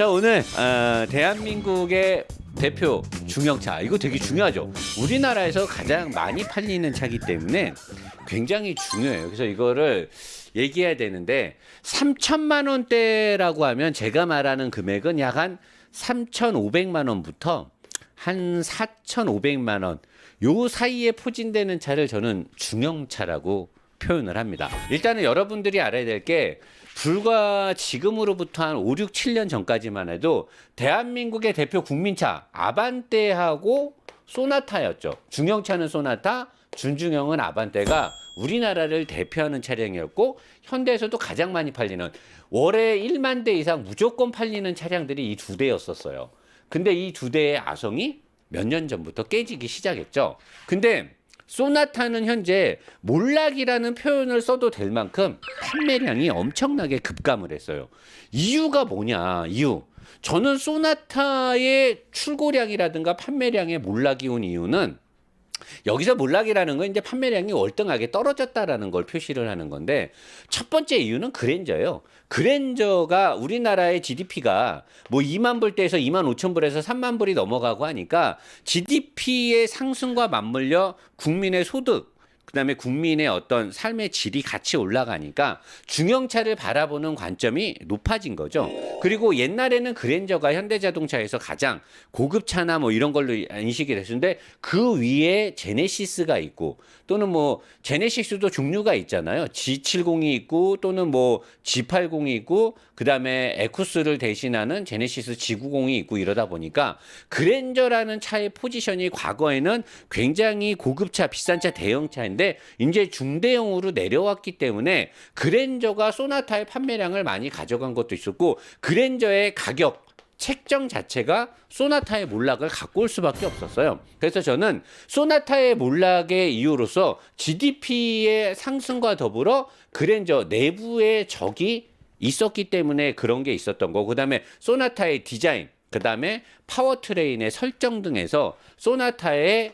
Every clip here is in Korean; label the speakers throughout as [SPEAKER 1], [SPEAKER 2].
[SPEAKER 1] 자, 오늘 대한민국의 대표 중형차, 이거 되게 중요하죠. 우리나라에서 가장 많이 팔리는 차기 때문에 굉장히 중요해요. 그래서 이거를 얘기해야 되는데 3천만 원대라고 하면 제가 말하는 금액은 약 한 3,500만 원부터 한 4,500만 원 요 사이에 포진되는 차를 저는 중형차라고 표현을 합니다. 일단은 여러분들이 알아야 될 게 불과 지금으로부터 한 5, 6, 7년 전까지만 해도 대한민국의 대표 국민차 아반떼하고 소나타였죠. 중형차는 소나타, 준중형은 아반떼가 우리나라를 대표하는 차량이었고 현대에서도 가장 많이 팔리는 월에 1만 대 이상 무조건 팔리는 차량들이 이 두 대였었어요. 근데 이 두 대의 아성이 몇 년 전부터 깨지기 시작했죠. 근데 소나타는 현재 몰락이라는 표현을 써도 될 만큼 판매량이 엄청나게 급감을 했어요. 이유가 뭐냐? 저는 소나타의 출고량이라든가 판매량에 몰락이 온 이유는 여기서 몰락이라는 건 이제 판매량이 월등하게 떨어졌다라는 걸 표시를 하는 건데 첫 번째 이유는 그랜저예요. 그랜저가 우리나라의 GDP가 뭐 2만 불대에서 2만 5천 불에서 3만 불이 넘어가고 하니까 GDP의 상승과 맞물려 국민의 소득, 그다음에 국민의 어떤 삶의 질이 같이 올라가니까 중형차를 바라보는 관점이 높아진 거죠. 그리고 옛날에는 그랜저가 현대자동차에서 가장 고급차나 뭐 이런 걸로 인식이 됐는데 그 위에 제네시스가 있고 또는 뭐 제네시스도 종류가 있잖아요. G70이 있고 또는 뭐 G80이 있고 그다음에 에쿠스를 대신하는 제네시스 G90이 있고 이러다 보니까 그랜저라는 차의 포지션이 과거에는 굉장히 고급차, 비싼 차, 대형차인데 이제 중대형으로 내려왔기 때문에 그랜저가 소나타의 판매량을 많이 가져간 것도 있었고 그랜저의 가격 책정 자체가 소나타의 몰락을 갖고 올 수밖에 없었어요. 그래서 저는 소나타의 몰락의 이유로서 GDP의 상승과 더불어 그랜저 내부의 적이 있었기 때문에 그런 게 있었던 거고, 그다음에 소나타의 디자인, 그다음에 파워트레인의 설정 등에서 소나타의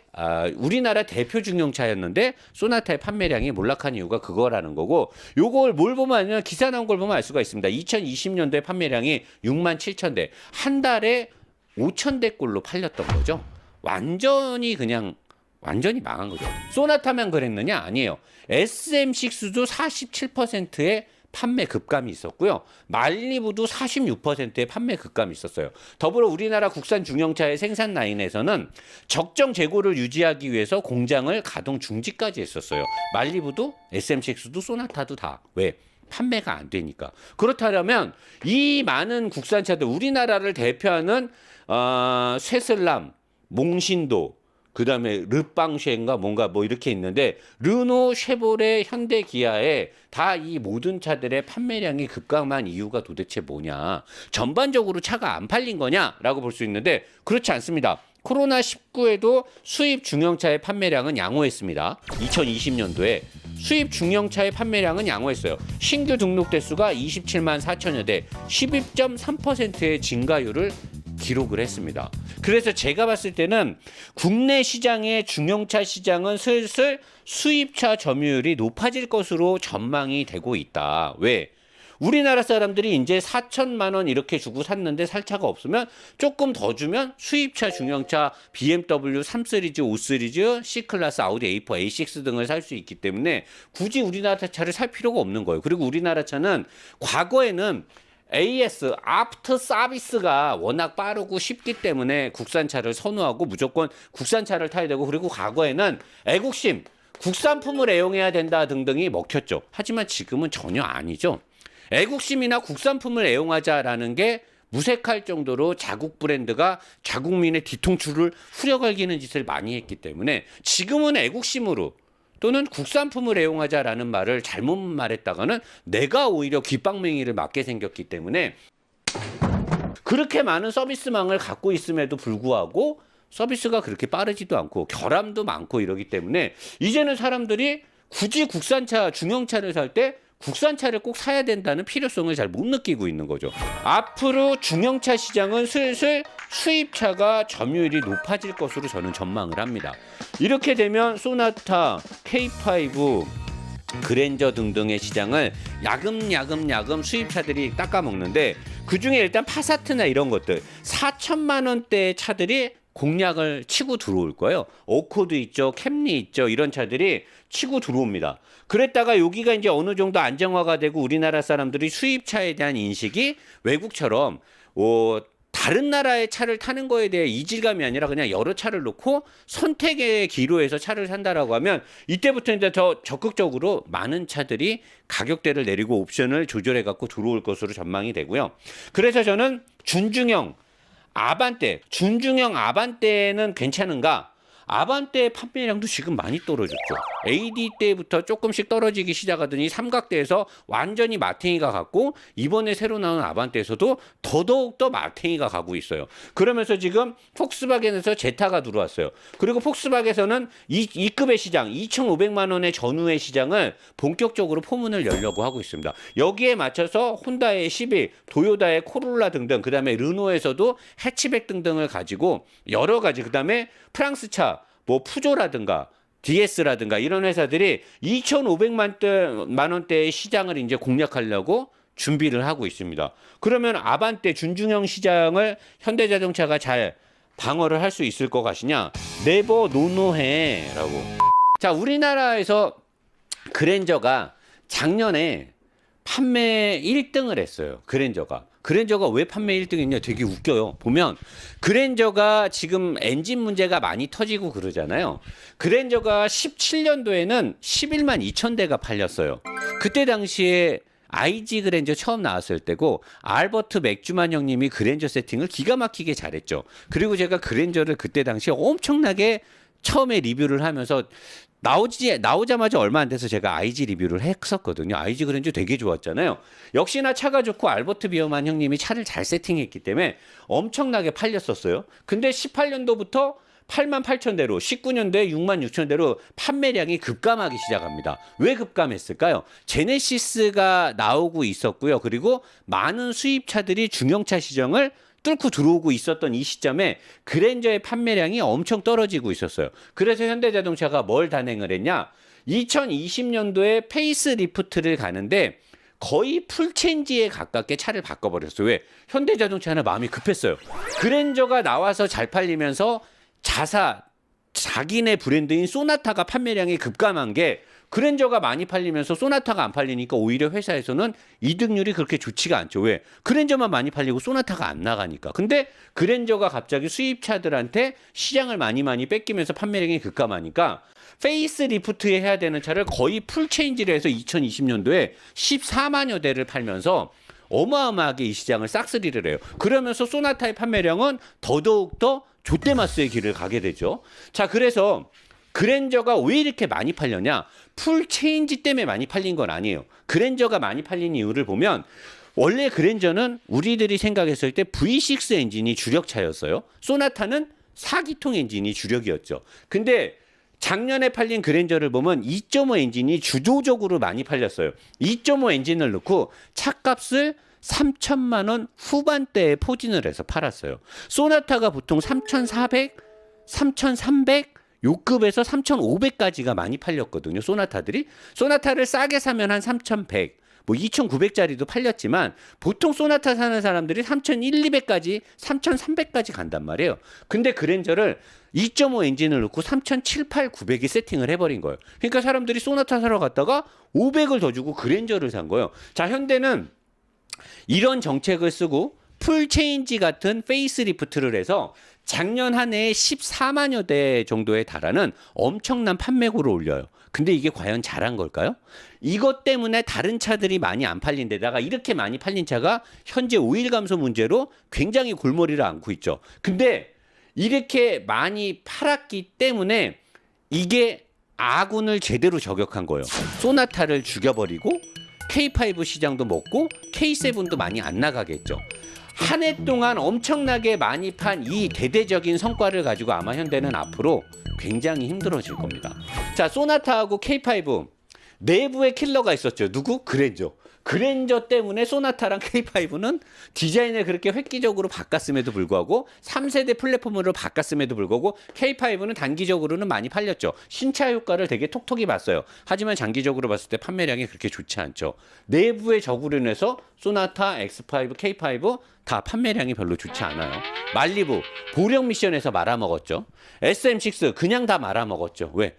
[SPEAKER 1] 우리나라 대표 중형차였는데 소나타의 판매량이 몰락한 이유가 그거라는 거고, 요걸 뭘 보면 아니면 기사 나온 걸 보면 알 수가 있습니다. 2020년도에 판매량이 6만 7천 대, 한 달에 5천 대꼴로 팔렸던 거죠. 완전히 망한 거죠. 소나타만 그랬느냐? 아니에요. SM6도 47%의 판매 급감이 있었고요. 말리부도 46%의 판매 급감이 있었어요. 더불어 우리나라 국산 중형차의 생산 라인에서는 적정 재고를 유지하기 위해서 공장을 가동 중지까지 했었어요. 말리부도 SM6도 소나타도 다. 왜? 판매가 안 되니까. 그렇다면 이 많은 국산차들, 우리나라를 대표하는 쇠슬람, 몽신도, 그 다음에 르빵쉐인가 뭔가 뭐 이렇게 있는데 르노, 쉐보레, 현대, 기아에 다 이 모든 차들의 판매량이 급감한 이유가 도대체 뭐냐? 전반적으로 차가 안 팔린 거냐라고 볼 수 있는데 그렇지 않습니다. 코로나19에도 수입 중형차의 판매량은 양호했습니다. 2020년도에 수입 중형차의 판매량은 양호했어요. 신규 등록 대수가 27만 4천여 대, 12.3%의 증가율을 기록을 했습니다. 그래서 제가 봤을 때는 국내 시장의 중형차 시장은 슬슬 수입차 점유율이 높아질 것으로 전망이 되고 있다. 왜? 우리나라 사람들이 이제 4천만 원 이렇게 주고 샀는데 살 차가 없으면 조금 더 주면 수입차, 중형차, BMW 3 시리즈, 5 시리즈, C클래스, 아우디 A4, A6 등을 살 수 있기 때문에 굳이 우리나라 차를 살 필요가 없는 거예요. 그리고 우리나라 차는 과거에는 AS, 아프터 서비스가 워낙 빠르고 쉽기 때문에 국산차를 선호하고 무조건 국산차를 타야 되고, 그리고 과거에는 애국심, 국산품을 애용해야 된다 등등이 먹혔죠. 하지만 지금은 전혀 아니죠. 애국심이나 국산품을 애용하자라는 게 무색할 정도로 자국 브랜드가 자국민의 뒤통수를 후려갈기는 짓을 많이 했기 때문에 지금은 애국심으로 또는 국산품을 애용하자라는 말을 잘못 말했다가는 내가 오히려 귓방맹이를 맞게 생겼기 때문에 그렇게 많은 서비스망을 갖고 있음에도 불구하고 서비스가 그렇게 빠르지도 않고 결함도 많고 이러기 때문에 이제는 사람들이 굳이 국산차, 중형차를 살 때 국산차를 꼭 사야 된다는 필요성을 잘 못 느끼고 있는 거죠. 앞으로 중형차 시장은 슬슬 수입차가 점유율이 높아질 것으로 저는 전망을 합니다. 이렇게 되면 소나타, K5, 그랜저 등등의 시장을 야금야금 수입차들이 닦아먹는데 그중에 일단 파사트나 이런 것들 4천만 원대의 차들이 공략을 치고 들어올 거예요. 어코드 있죠, 캠리 있죠, 이런 차들이 치고 들어옵니다. 그랬다가 여기가 이제 어느 정도 안정화가 되고 우리나라 사람들이 수입차에 대한 인식이 외국처럼 다른 나라의 차를 타는 거에 대해 이질감이 아니라 그냥 여러 차를 놓고 선택의 기로에서 차를 산다라고 하면 이때부터 이제 더 적극적으로 많은 차들이 가격대를 내리고 옵션을 조절해 갖고 들어올 것으로 전망이 되고요. 그래서 저는 준중형 아반떼는 괜찮은가? 아반떼 판매량도 지금 많이 떨어졌죠. AD 때부터 조금씩 떨어지기 시작하더니 삼각대에서 완전히 마탱이가 갔고 이번에 새로 나온 아반떼에서도 더더욱 마탱이가 가고 있어요. 그러면서 지금 폭스바겐에서 제타가 들어왔어요. 그리고 폭스바겐에서는 이 급의 시장 2,500만 원의 전후의 시장을 본격적으로 포문을 열려고 하고 있습니다. 여기에 맞춰서 혼다의 11, 도요다의 코롤라 등등, 그 다음에 르노에서도 해치백 등등을 가지고 여러 가지, 그 다음에 프랑스차 뭐 푸조라든가 DS라든가 이런 회사들이 2,500만 원대의 시장을 이제 공략하려고 준비를 하고 있습니다. 그러면 아반떼 준중형 시장을 현대자동차가 잘 방어를 할 수 있을 것 같으냐? 네버 노노해라고. 자, 우리나라에서 그랜저가 작년에 판매 1등을 했어요. 그랜저가 왜 판매 1등했냐? 되게 웃겨요. 보면 그랜저가 지금 엔진 문제가 많이 터지고 그러잖아요. 그랜저가 17년도에는 11만 2천 대가 팔렸어요. 그때 당시에 IG 그랜저 처음 나왔을 때고 알버트 맥주만 형님이 그랜저 세팅을 기가 막히게 잘했죠. 그리고 제가 그랜저를 그때 당시에 엄청나게 처음에 리뷰를 하면서 나오자마자 얼마 안 돼서 제가 IG 리뷰를 했었거든요. IG 그랜저 되게 좋았잖아요. 역시나 차가 좋고 알버트 비어만 형님이 차를 잘 세팅했기 때문에 엄청나게 팔렸었어요. 근데 18년도부터 8만 8천 대로, 19년도에 6만 6천 대로 판매량이 급감하기 시작합니다. 왜 급감했을까요? 제네시스가 나오고 있었고요. 그리고 많은 수입차들이 중형차 시장을 뚫고 들어오고 있었던 이 시점에 그랜저의 판매량이 엄청 떨어지고 있었어요. 그래서 현대자동차가 뭘 단행을 했냐? 2020년도에 페이스리프트를 가는데 거의 풀체인지에 가깝게 차를 바꿔버렸어요. 왜? 현대자동차는 마음이 급했어요. 그랜저가 나와서 잘 팔리면서 자기네 브랜드인 소나타가 판매량이 급감한 게 그랜저가 많이 팔리면서 소나타가 안 팔리니까 오히려 회사에서는 이득률이 그렇게 좋지가 않죠. 왜? 그랜저만 많이 팔리고 소나타가 안 나가니까. 근데 그랜저가 갑자기 수입차들한테 시장을 많이 뺏기면서 판매량이 급감하니까 페이스리프트 해야 되는 차를 거의 풀체인지를 해서 2020년도에 14만여 대를 팔면서 어마어마하게 이 시장을 싹쓸이를 해요. 그러면서 소나타의 판매량은 더더욱 더 좆대마스의 길을 가게 되죠. 자, 그래서 그랜저가 왜 이렇게 많이 팔렸냐? 풀체인지 때문에 많이 팔린 건 아니에요. 그랜저가 많이 팔린 이유를 보면 원래 그랜저는 우리들이 생각했을 때 V6 엔진이 주력차였어요. 소나타는 4기통 엔진이 주력이었죠. 근데 작년에 팔린 그랜저를 보면 2.5 엔진이 주도적으로 많이 팔렸어요. 2.5 엔진을 넣고 차값을 3천만 원 후반대에 포진을 해서 팔았어요. 소나타가 보통 3,400, 3,300 요급에서 3,500까지가 많이 팔렸거든요. 소나타를 싸게 사면 한 3,100, 뭐 2,900짜리도 팔렸지만 보통 소나타 사는 사람들이 3,100, 200까지, 3,300까지 간단 말이에요. 근데 그랜저를 2.5 엔진을 넣고 3,700, 900이 세팅을 해버린 거예요. 그러니까 사람들이 소나타 사러 갔다가 500을 더 주고 그랜저를 산 거예요. 자, 현대는 이런 정책을 쓰고 풀체인지 같은 페이스리프트를 해서 작년 한 해에 14만여 대 정도에 달하는 엄청난 판매고를 올려요. 근데 이게 과연 잘한 걸까요? 이것 때문에 다른 차들이 많이 안 팔린 데다가 이렇게 많이 팔린 차가 현재 오일 감소 문제로 굉장히 골머리를 앓고 있죠. 근데 이렇게 많이 팔았기 때문에 이게 아군을 제대로 저격한 거예요. 소나타를 죽여버리고 K5 시장도 먹고 K7도 많이 안 나가겠죠. 한 해 동안 엄청나게 많이 판 이 대대적인 성과를 가지고 아마 현대는 앞으로 굉장히 힘들어질 겁니다. 자, 소나타하고 K5 내부에 킬러가 있었죠. 누구? 그랜저. 그랜저 때문에 소나타랑 K5는 디자인을 그렇게 획기적으로 바꿨음에도 불구하고 3세대 플랫폼으로 바꿨음에도 불구하고 K5는 단기적으로는 많이 팔렸죠. 신차 효과를 되게 톡톡히 봤어요. 하지만 장기적으로 봤을 때 판매량이 그렇게 좋지 않죠. 내부의 적으로 인해서 소나타, X5, K5 다 판매량이 별로 좋지 않아요. 말리부 보령 미션에서 말아먹었죠. SM6 그냥 다 말아먹었죠. 왜?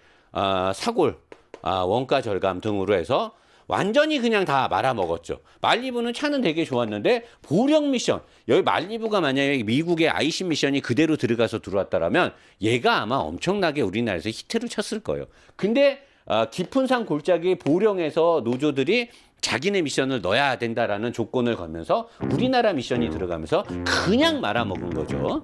[SPEAKER 1] 사골, 원가 절감 등으로 해서 완전히 그냥 다 말아먹었죠. 말리부는 차는 되게 좋았는데 보령 미션, 여기 말리부가 만약에 미국의 IC 미션이 그대로 들어왔다라면 얘가 아마 엄청나게 우리나라에서 히트를 쳤을 거예요. 근데 깊은 산 골짜기 보령에서 노조들이 자기네 미션을 넣어야 된다라는 조건을 걸면서 우리나라 미션이 들어가면서 그냥 말아먹은 거죠.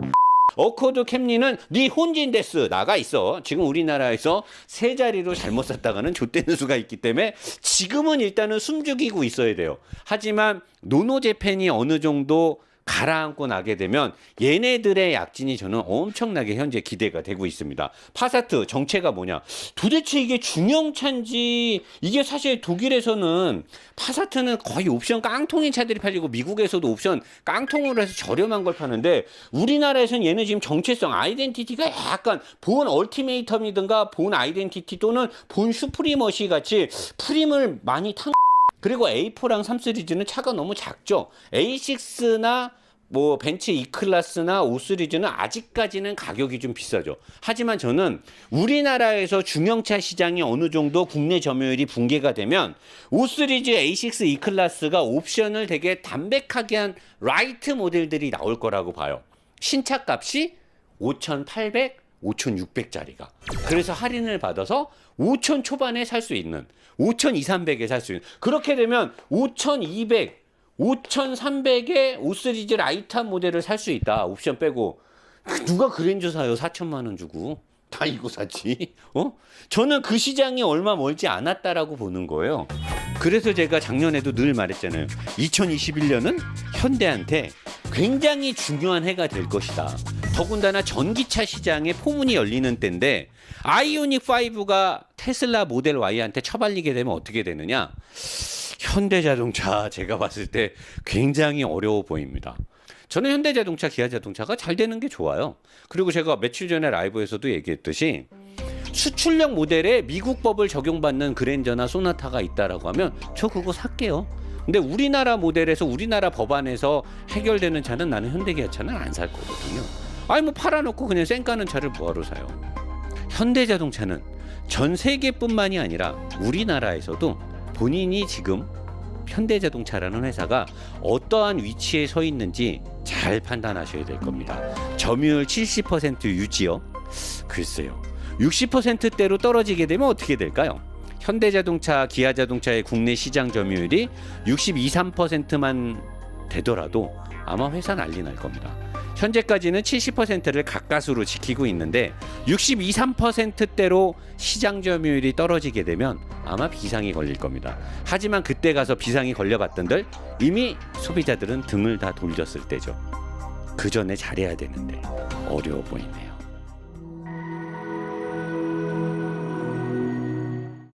[SPEAKER 1] 어코드 캠리는 네 혼진데스 나가 있어. 지금 우리나라에서 세 자리로 잘못 샀다가는 좆되는 수가 있기 때문에 지금은 일단은 숨죽이고 있어야 돼요. 하지만 노노재팬이 어느 정도 가라앉고 나게 되면 얘네들의 약진이 저는 엄청나게 현재 기대가 되고 있습니다. 파사트 정체가 뭐냐? 도대체 이게 중형차인지, 이게 사실 독일에서는 파사트는 거의 옵션 깡통인 차들이 팔리고 미국에서도 옵션 깡통으로 해서 저렴한 걸 파는데 우리나라에서는 얘는 지금 정체성 아이덴티티가 약간 본 얼티메이텀이든가 본 아이덴티티 또는 본 슈프리머시 같이 프림을 많이 탄. 그리고 A4랑 3 시리즈는 차가 너무 작죠. A6나 뭐 벤츠 E클래스나 5 시리즈는 아직까지는 가격이 좀 비싸죠. 하지만 저는 우리나라에서 중형차 시장이 어느 정도 국내 점유율이 붕괴가 되면 5 시리즈 A6 E클래스가 옵션을 되게 담백하게 한 라이트 모델들이 나올 거라고 봐요. 신차 값이 5,800, 5,600짜리가. 그래서 할인을 받아서 5,000 초반에 살 수 있는, 5,200, 300에 살 수 있는. 그렇게 되면 5,200, 5,300에 5 시리즈 라이트한 모델을 살 수 있다. 옵션 빼고. 누가 그랜저 사요? 4천만 원 주고. 다 이거 사지. 저는 그 시장이 얼마 멀지 않았다라고 보는 거예요. 그래서 제가 작년에도 늘 말했잖아요. 2021년은 현대한테 굉장히 중요한 해가 될 것이다. 더군다나 전기차 시장에 포문이 열리는 때인데 아이오닉 5가 테슬라 모델 Y한테 처발리게 되면 어떻게 되느냐? 현대자동차 제가 봤을 때 굉장히 어려워 보입니다. 저는 현대자동차, 기아자동차가 잘 되는 게 좋아요. 그리고 제가 며칠 전에 라이브에서도 얘기했듯이 수출력 모델에 미국법을 적용받는 그랜저나 소나타가 있다라고 하면 저 그거 살게요. 근데 우리나라 모델에서 우리나라 법안에서 해결되는 차는 나는 현대기아차는 안 살 거거든요. 아니 뭐 팔아놓고 그냥 쌩까는 차를 뭐하러 사요. 현대자동차는 전 세계뿐만이 아니라 우리나라에서도 본인이 지금 현대자동차라는 회사가 어떠한 위치에 서 있는지 잘 판단하셔야 될 겁니다. 점유율 70% 유지요? 글쎄요. 60%대로 떨어지게 되면 어떻게 될까요? 현대자동차, 기아자동차의 국내 시장 점유율이 62, 3%만 되더라도 아마 회사 난리 날 겁니다. 현재까지는 70%를 가까스로 지키고 있는데 62, 3%대로 시장 점유율이 떨어지게 되면 아마 비상이 걸릴 겁니다. 하지만 그때 가서 비상이 걸려봤던들 이미 소비자들은 등을 다 돌렸을 때죠. 그 전에 잘해야 되는데 어려워 보이네요.